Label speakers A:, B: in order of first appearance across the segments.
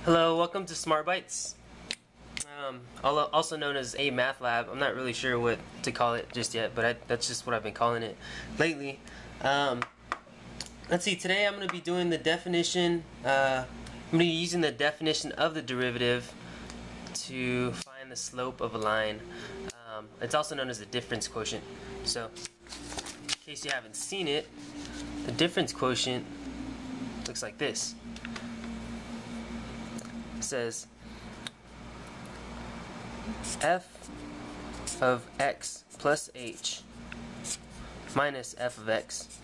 A: Hello, welcome to Smart Bytes, also known as A Math Lab. I'm not really sure what to call it just yet, but that's just what I've been calling it lately. Let's see, today I'm going to be doing the definition, I'm going to be using the definition of the derivative to find the slope of a line. It's also known as the difference quotient. So, in case you haven't seen it, the difference quotient looks like this. It says f of x plus h minus f of x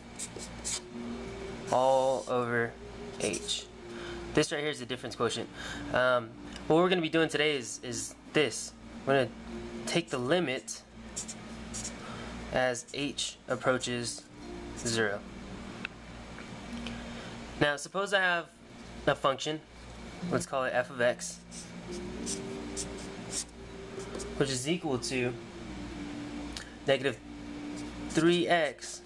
A: all over h. This right here is the difference quotient. What we're going to be doing today is this. We're going to take the limit as h approaches 0. Now suppose I have a function, let's call it f of x, which is equal to negative 3x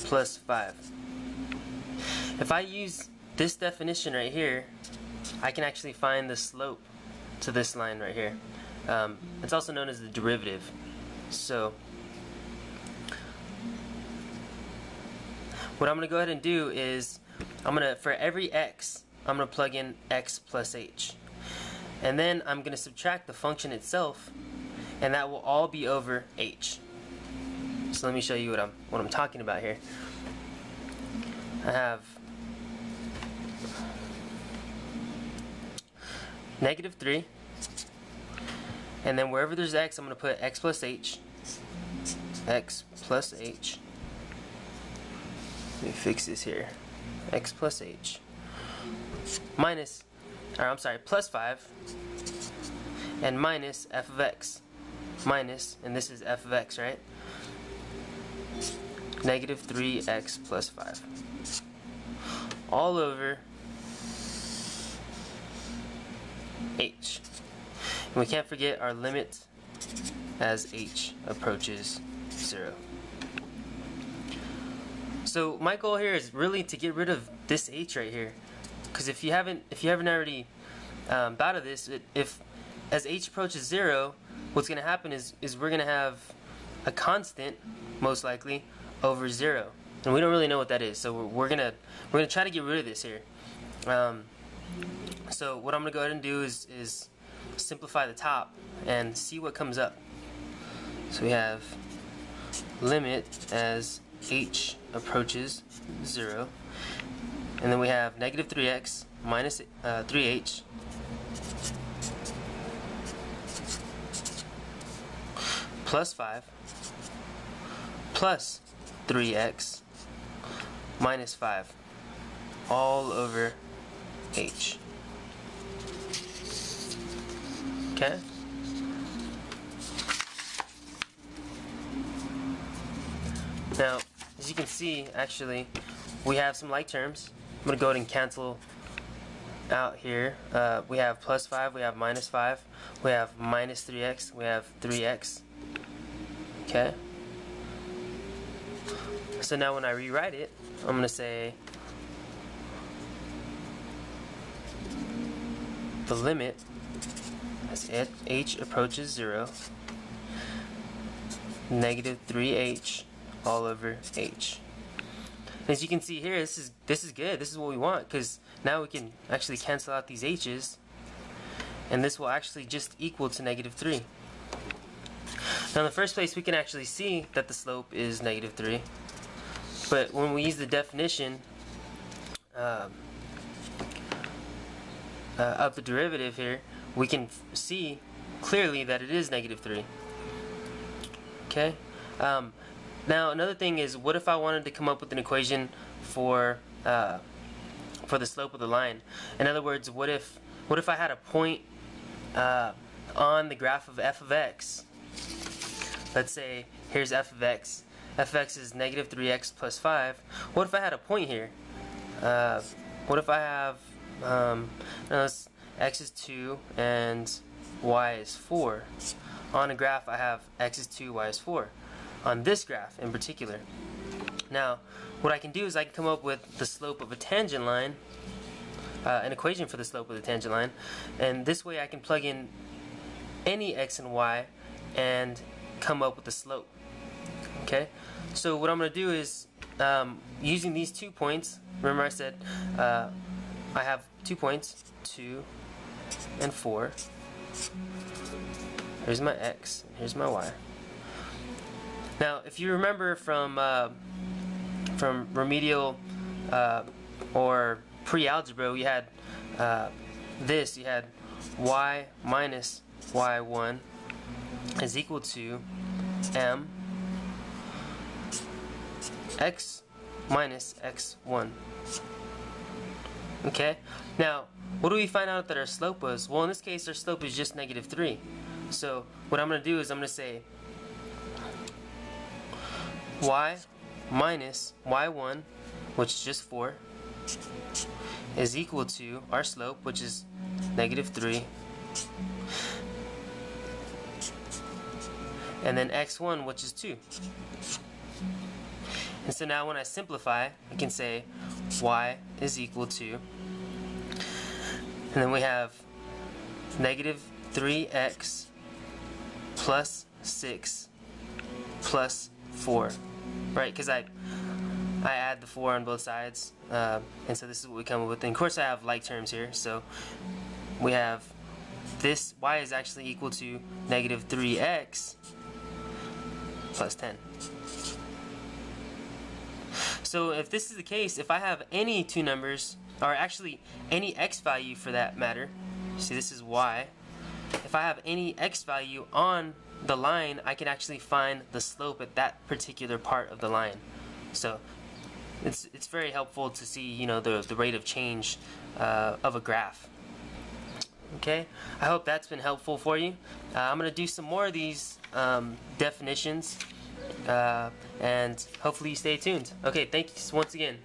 A: plus 5. If I use this definition right here, I can actually find the slope to this line right here. It's also known as the derivative. So what I'm going to go ahead and do is for every x, I'm going to plug in x plus h. And then I'm going to subtract the function itself, and that will all be over h. So let me show you what I'm talking about here. I have negative 3, and then wherever there's x, I'm going to put x plus h. X plus h. Let me fix this here. X plus h plus 5, and minus f of x, and this is f of x, right? Negative 3x plus 5 all over h. And we can't forget our limit as h approaches 0. So my goal here is really to get rid of this h right here, because if you haven't already thought of this, if as h approaches 0, what's going to happen is we're going to have a constant, most likely, over 0, and we don't really know what that is. So we're gonna try to get rid of this here. So what I'm gonna go ahead and do is simplify the top and see what comes up. So we have limit as h approaches 0, and then we have negative 3x minus 3h plus 5 plus 3x minus 5 all over h. Okay? Now, as you can see, actually, we have some like terms. I'm going to go ahead and cancel out here. We have plus 5, we have minus 5, we have minus 3x, we have 3x. Okay? So now when I rewrite it, I'm going to say the limit as h approaches 0, negative 3h all over h. As you can see here, this is good. This is what we want, because now we can actually cancel out these h's, and this will actually just equal to negative 3. Now in the first place, we can actually see that the slope is negative 3. But when we use the definition of the derivative here, we can see clearly that it is negative 3. Okay? Now another thing is, what if I wanted to come up with an equation for the slope of the line? In other words, what if I had a point on the graph of f of x? Let's say here's f of x. f of x is negative 3x plus 5. What if I had a point here? What if I have x is 2 and y is 4? On a graph I have x is 2, y is 4. On this graph in particular. Now, what I can do is I can come up with the slope of a tangent line an equation for the slope of the tangent line, and this way I can plug in any x and y and come up with the slope. Okay, so what I'm going to do is using these 2 points. Remember I said I have 2 points, 2 and 4. Here's my x, and here's my y. Now, if you remember from remedial or pre-algebra, we had this. You had y minus y1 is equal to m x minus x1. Okay? Now, what do we find out that our slope was? Well, in this case, our slope is just -3. So, what I'm going to do is I'm going to say y minus y1, which is just 4, is equal to our slope, which is -3, and then x1, which is 2. And so now when I simplify, I can say y is equal to, and then we have -3x plus 6 plus 4, right? Because I add the 4 on both sides, and so this is what we come up with. And of course I have like terms here, so we have this y is actually equal to -3x plus 10. So if this is the case, if I have any 2 numbers, or actually any x value for that matter, see this is y, if I have any x value on the line, I can actually find the slope at that particular part of the line. So it's very helpful to see, you know, the rate of change of a graph. Okay, I hope that's been helpful for you. I'm going to do some more of these definitions, and hopefully you stay tuned. Okay, thanks once again.